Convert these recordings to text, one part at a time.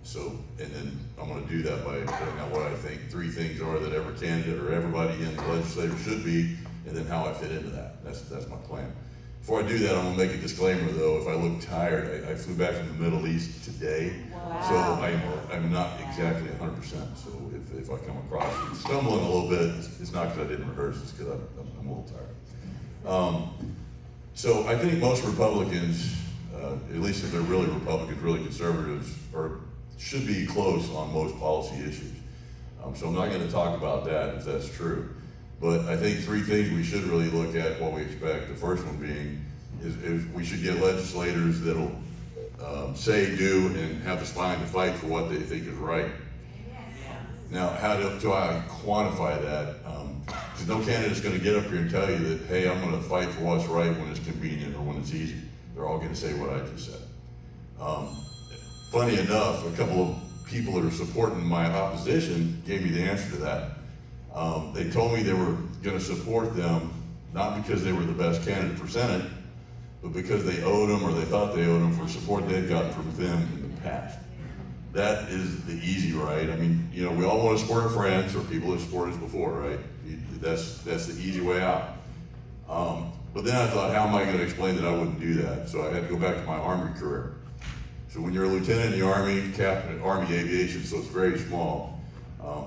So, and then I'm going to do that by putting out what I think 3 things are that every candidate or everybody in the legislature should be, and then how I fit into that. That's my plan. Before I do that, I'm going to make a disclaimer though. If I look tired, I flew back from the Middle East today, so I'm not exactly 100%. So if I come across stumbling a little bit, it's not because I didn't rehearse, it's because I'm a little tired. So I think most Republicans, at least if they're really Republicans, really conservatives, should be close on most policy issues. So I'm not going to talk about that if that's true. But I think 3 things we should really look at what we expect. The first one being is we should get legislators that'll say, do, and have the spine to fight for what they think is right. Now, how do I quantify that? Because no candidate's going to get up here and tell you that, hey, I'm going to fight for what's right when it's convenient or when it's easy. They're all going to say what I just said. Funny enough, a couple of people that are supporting my opposition gave me the answer to that. They told me they were going to support them, not because they were the best candidate for Senate, but because they owed them or they thought they owed them for support they'd gotten from them in the past. That is the easy right. I mean, you know, we all want to support our friends or people that supported us before, right? That's the easy way out. But then I thought, how am I going to explain that I wouldn't do that? So I had to go back to my Army career. So when you're a lieutenant in the Army, captain, Army aviation, so it's very small.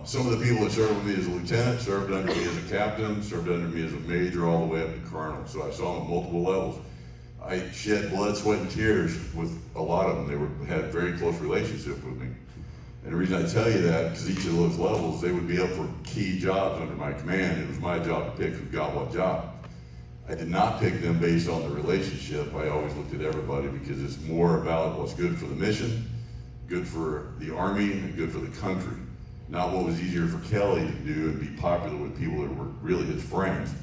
Some of the people that served with me as a lieutenant served under me as a captain, served under me as a major, all the way up to colonel. So I saw them at multiple levels. I shed blood, sweat, and tears with a lot of them. They had a very close relationship with me. And the reason I tell you that, because each of those levels, they would be up for key jobs under my command. It was my job to pick who got what job. I did not pick them based on the relationship. I always looked at everybody because it's more about what's good for the mission, good for the Army, and good for the country. Not what was easier for Kelly to do and be popular with people that were really his friends.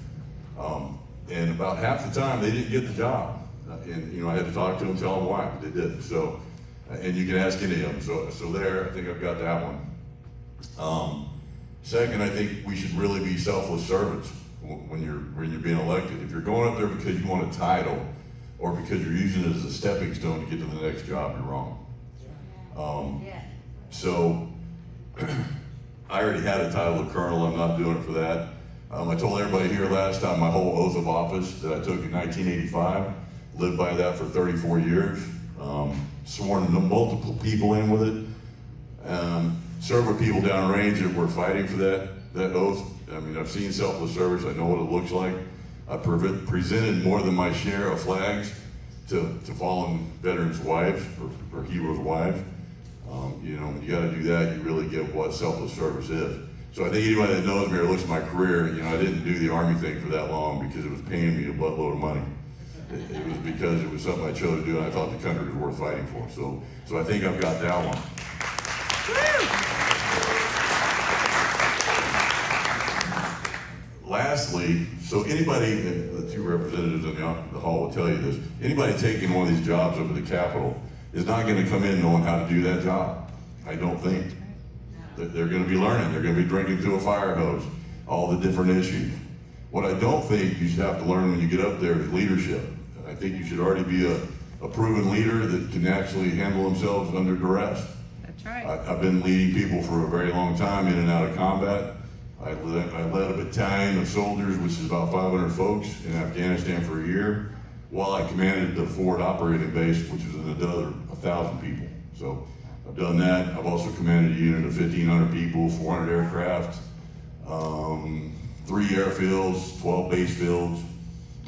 And about half the time, they didn't get the job. And you know, I had to talk to them, tell them why, but they didn't. So, and you can ask any of them. So there, I think I've got that one. Second, I think we should really be selfless servants when you're being elected. If you're going up there because you want a title or because you're using it as a stepping stone to get to the next job, you're wrong. So I already had a title of colonel. I'm not doing it for that. I told everybody here last time my whole oath of office that I took in 1985, lived by that for 34 years, sworn multiple people in with it, served with people downrange that were fighting for that oath. I mean, I've seen selfless service, I know what it looks like. I presented more than my share of flags to fallen veterans' wives or heroes' wives. You know, when you gotta do that, you really get what selfless service is. So I think anybody that knows me or looks at my career, you know, I didn't do the Army thing for that long because it was paying me a buttload of money. It was because it was something I chose to do and I thought the country was worth fighting for. So I think I've got that one. Lastly, so anybody, the 2 representatives in the hall will tell you this, anybody taking one of these jobs over the Capitol is not going to come in knowing how to do that job. I don't think. They're going to be learning. They're going to be drinking through a fire hose, all the different issues. What I don't think you should have to learn when you get up there is leadership. I think you should already be a proven leader that can actually handle themselves under duress. That's right. I've been leading people for a very long time in and out of combat. I led a battalion of soldiers, which is about 500 folks, in Afghanistan for a year, while I commanded the forward operating base, which was another 1,000 people. So I've done that. I've also commanded a unit of 1,500 people, 400 aircraft, 3 airfields, 12 base fields,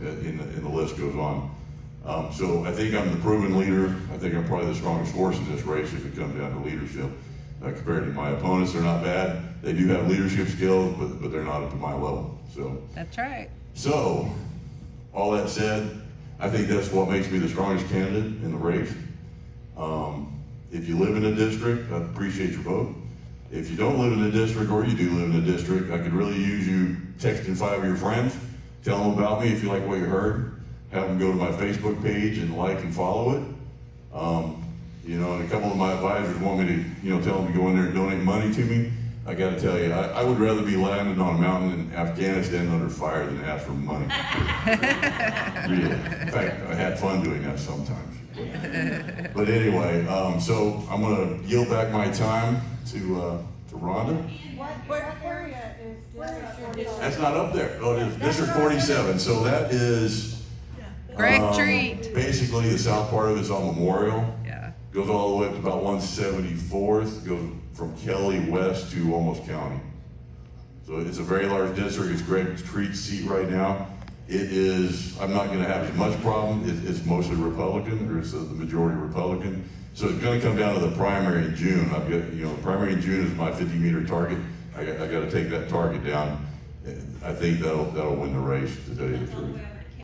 and the list goes on. So I think I'm the proven leader. I think I'm probably the strongest horse in this race if it comes down to leadership. Compared to my opponents, they're not bad. They do have leadership skills, but they're not up to my level. So That's right. So, all that said, I think that's what makes me the strongest candidate in the race. If you live in a district, I appreciate your vote. If you don't live in a district, or you do live in a district, I could really use you texting 5 of your friends, tell them about me if you like what you heard, have them go to my Facebook page and like and follow it. You know, and a couple of my advisors want me to, you know, tell them to go in there and donate money to me. I gotta tell you, I would rather be landed on a mountain in Afghanistan under fire than ask for money. Really. In fact, I had fun doing that sometimes. But anyway, so I'm gonna yield back my time to Rhonda. What area is District? That's not up there. Oh, it is District 47. So that is Greg Treat. basically the south part of it's on Memorial. Yeah. Goes all the way up to about 174th. Goes from Kelly west to almost County. So it's a very large district. It's Greg Treat's seat right now. It is. I'm not going to have as much problem. It's mostly Republican, or it's the majority Republican. So it's going to come down to the primary in June. I've got, the primary in June is my 50-meter target. I got to take that target down. I think that'll win the race, to tell you the truth.